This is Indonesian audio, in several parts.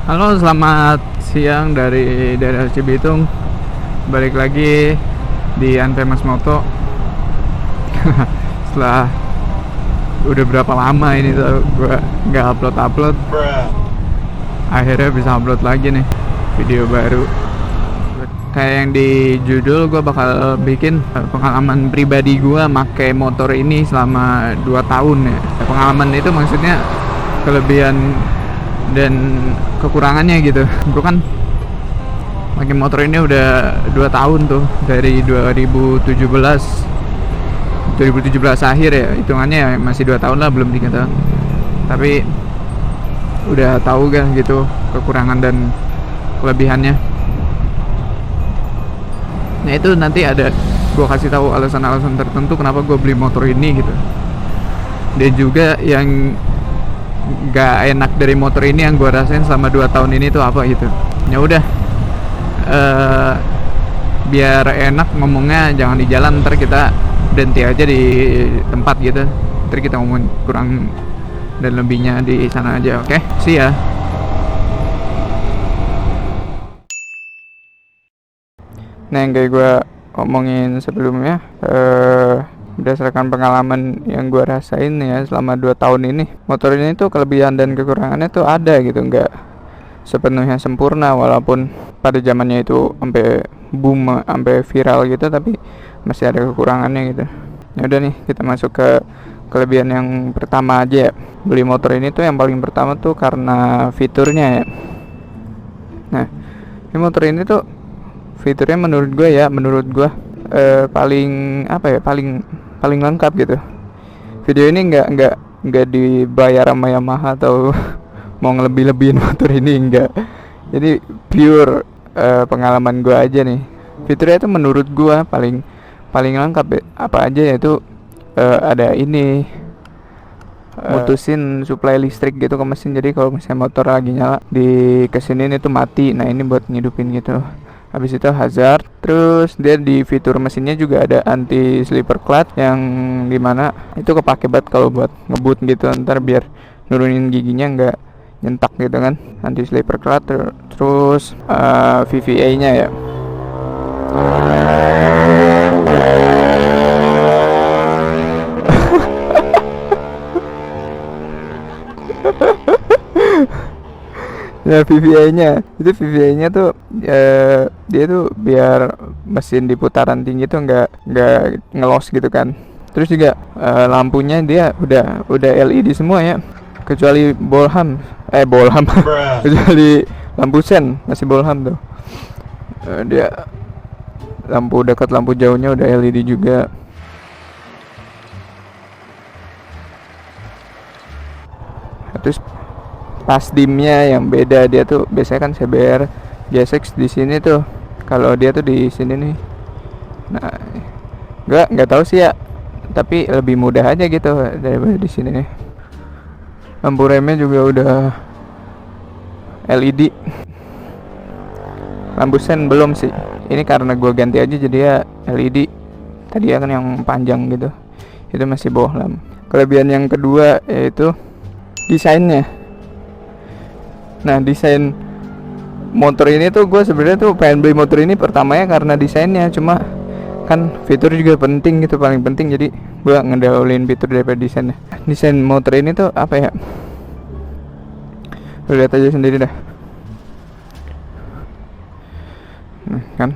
Halo, selamat siang dari daerah Cibitung. Balik lagi di Unfamous Moto. Setelah udah berapa lama ini tuh gue nggak upload. Akhirnya bisa upload lagi nih video baru. Kayak yang di judul, gue bakal bikin pengalaman pribadi gue make motor ini selama 2 tahun ya. Pengalaman itu maksudnya kelebihan dan kekurangannya gitu. Gue kan pakai motor ini udah 2 tahun tuh, dari 2017 akhir ya, hitungannya ya masih 2 tahun lah, belum 3 tahun. Tapi udah tahu kan gitu kekurangan dan kelebihannya. Nah itu nanti ada gue kasih tahu alasan-alasan tertentu kenapa gue beli motor ini gitu. Dan juga yang gak enak dari motor ini yang gue rasain selama 2 tahun ini tuh apa gitu. Ya udah, biar enak ngomongnya jangan di jalan, ntar kita berhenti aja di tempat gitu, ntar kita ngomong kurang dan lebihnya di sana aja. Oke, see ya. Nah yang kayak gue omongin sebelumnya, berdasarkan pengalaman yang gue rasain ya selama 2 tahun ini, motor ini tuh kelebihan dan kekurangannya tuh ada gitu, nggak sepenuhnya sempurna. Walaupun pada zamannya itu sampai boom, sampai viral gitu, tapi masih ada kekurangannya gitu. Ya udah nih, kita masuk ke kelebihan yang pertama aja ya. Beli motor ini tuh yang paling pertama tuh karena fiturnya ya. Nah ini motor ini tuh fiturnya menurut gue paling apa ya, paling lengkap gitu. Video ini nggak dibayar sama Yamaha atau mau ngelebih-lebihin motor ini, enggak. Jadi pure pengalaman gue aja nih. Fiturnya itu menurut gue paling lengkap ya. Apa aja ya itu, ada ini, mutusin suplai listrik gitu ke mesin. Jadi kalau misalnya motor lagi nyala di kesinin itu mati. Nah ini buat ngidupin gitu. Habis itu hazard. Terus dia di fitur mesinnya juga ada anti slipper clutch, yang dimana itu kepake banget kalau buat ngebut gitu, ntar biar nurunin giginya nggak nyentak gitu kan. Anti slipper clutch. Terus VVA nya ya. Nah VVA-nya tuh dia tuh biar mesin di putaran tinggi tuh nggak ngelos gitu kan. Terus juga lampunya dia udah LED semua ya, kecuali bolham kecuali lampu sen masih bolham tuh. Dia lampu dekat, lampu jauhnya udah LED juga. Terus pas dimnya yang beda, dia tuh biasanya kan CBR GSX di sini tuh, kalau dia tuh di sini nih. Nah, nggak tahu sih ya, tapi lebih mudah aja gitu daripada di sini nih. Lampu remnya juga udah LED. Lampu sen belum sih. Ini karena gua ganti aja jadi ya LED. Tadi kan yang panjang gitu, itu masih bohlam. Kelebihan yang kedua yaitu desainnya. Nah desain motor ini tuh gue sebenarnya tuh pengen beli motor ini pertamanya karena desainnya, cuma kan fitur juga penting gitu, paling penting, jadi gue ngedahuluin fitur daripada desainnya. Desain motor ini tuh apa ya, lu lihat aja sendiri dah. Nah kan,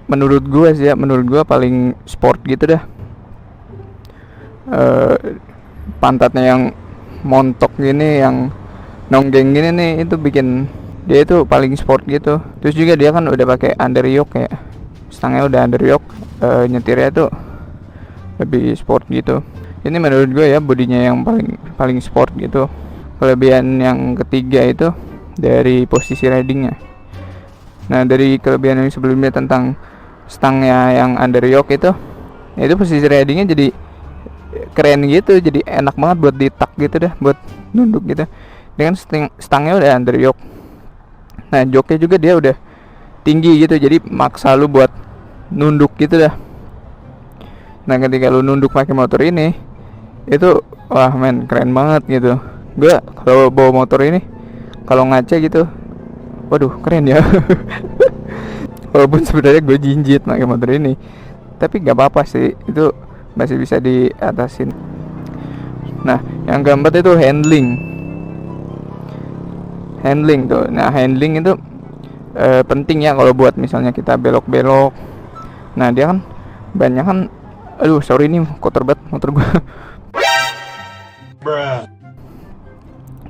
menurut gue paling sport gitu dah. Pantatnya yang montok gini, yang nonggeng gini nih, itu bikin dia itu paling sport gitu. Terus juga dia kan udah pakai under yoke ya, stangnya udah under yoke, nyetirnya tuh lebih sport gitu. Ini menurut gue ya bodinya yang paling sport gitu. Kelebihan yang ketiga itu dari posisi ridingnya. Nah dari kelebihan yang sebelumnya tentang stangnya yang under yoke itu posisi ridingnya jadi keren gitu, jadi enak banget buat ditak gitu dah, buat nunduk gitu. Dengan stangnya udah under yoke. Nah joknya juga dia udah tinggi gitu, jadi maksa lu buat nunduk gitu dah. Nah ketika lu nunduk pakai motor ini, itu wah men keren banget gitu. Gue kalau bawa motor ini, kalau ngaca gitu, waduh keren ya. Walaupun sebenarnya gue jinjit pakai motor ini, tapi nggak apa-apa sih, itu masih bisa diatasin. Nah, yang keempat itu handling tuh. Nah, handling itu penting ya kalau buat misalnya kita belok-belok. Nah, dia kan banyak kan, aduh sorry nih kotor banget motor gue.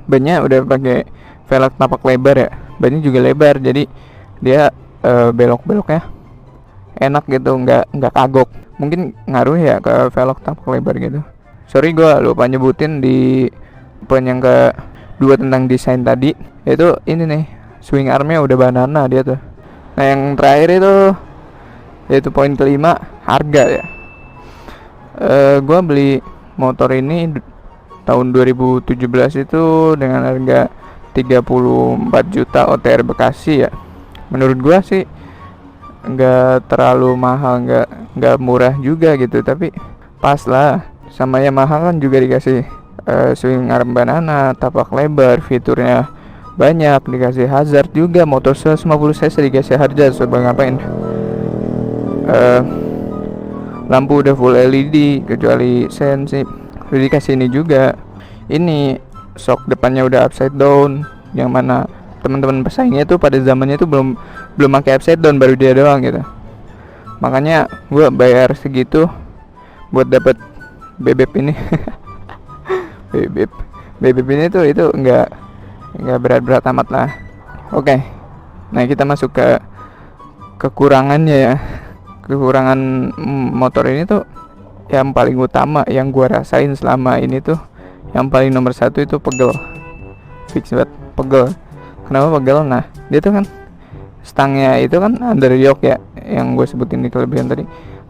Bannya udah pakai velg tapak lebar ya, bannya juga lebar, jadi dia belok-beloknya enak gitu, nggak kagok. Mungkin ngaruh ya ke velg tapak lebar gitu. Sorry gue lupa nyebutin di poin yang kedua tentang desain tadi, itu ini nih, swing armnya udah banana dia tuh. Nah yang terakhir itu yaitu poin kelima, harga ya. Gue beli motor ini tahun 2017 itu dengan harga 34 juta OTR Bekasi ya. Menurut gue sih nggak terlalu mahal, nggak murah juga gitu, tapi pas lah. Sama Yamaha kan juga dikasih swing arm banana, tapak lebar, fiturnya banyak, dikasih hazard juga, motor 150 cc dikasih hazard, coba ngapain. Lampu udah full LED kecuali sen sih. Udah dikasih ini juga, ini shock depannya udah upside down, yang mana teman-teman pesaingnya tuh pada zamannya tuh belum pakai upside down, baru dia doang gitu. Makanya gue bayar segitu buat dapet bebek ini. bebek ini tuh itu nggak berat-berat amat lah. Oke, nah kita masuk ke kekurangannya ya. Kekurangan motor ini tuh yang paling utama yang gua rasain selama ini tuh, yang paling nomor satu itu pegel. Fix banget pegel. Kenapa pegel? Nah dia tuh kan stangnya itu kan under yoke ya, yang gue sebutin di kelebihan tadi,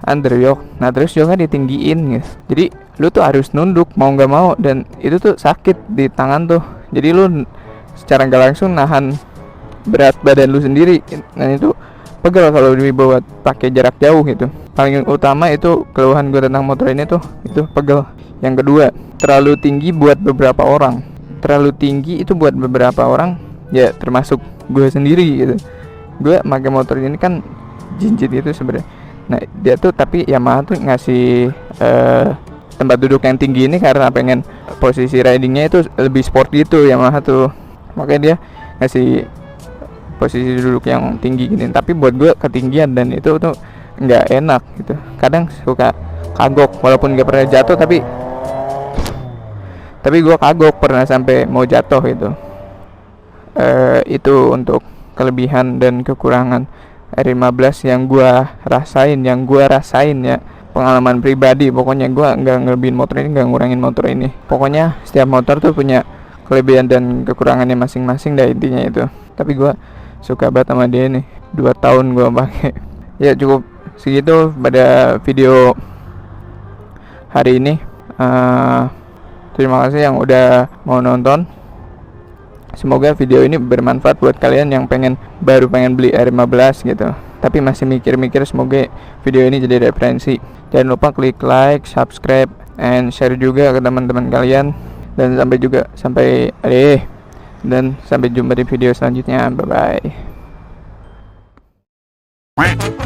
under yoke. Nah terus yoke ditinggiin guys, jadi lu tuh harus nunduk mau nggak mau, dan itu tuh sakit di tangan tuh. Jadi lu secara nggak langsung nahan berat badan lu sendiri. Nah itu pegel kalau dibawa pakai jarak jauh gitu. Paling utama itu keluhan gue tentang motor ini tuh, itu pegel. Yang kedua, terlalu tinggi buat beberapa orang. Terlalu tinggi itu buat beberapa orang ya, termasuk gue sendiri gitu. Gue pakai motor ini kan jinjit gitu sebenarnya. Nah dia tuh, tapi Yamaha tuh ngasih tempat duduk yang tinggi ini karena pengen posisi ridingnya itu lebih sport gitu Yamaha tuh. Makanya dia ngasih posisi duduk yang tinggi gini. Tapi buat gue ketinggian, dan itu tuh nggak enak gitu. Kadang suka kagok, walaupun nggak pernah jatuh, tapi gue kagok pernah sampai mau jatuh gitu. Itu untuk kelebihan dan kekurangan R15 yang gua rasain ya, pengalaman pribadi. Pokoknya gua nggak ngelebihin motor ini, nggak ngurangin motor ini. Pokoknya setiap motor tuh punya kelebihan dan kekurangannya masing-masing dah, intinya itu. Tapi gua suka banget sama dia nih, 2 tahun gua pakai. Ya cukup segitu pada video hari ini. Terima kasih yang udah mau nonton. Semoga video ini bermanfaat buat kalian yang baru pengen beli R15 gitu, tapi masih mikir-mikir. Semoga video ini jadi referensi. Jangan lupa klik like, subscribe, and share juga ke teman-teman kalian. Dan sampai jumpa di video selanjutnya. Bye bye.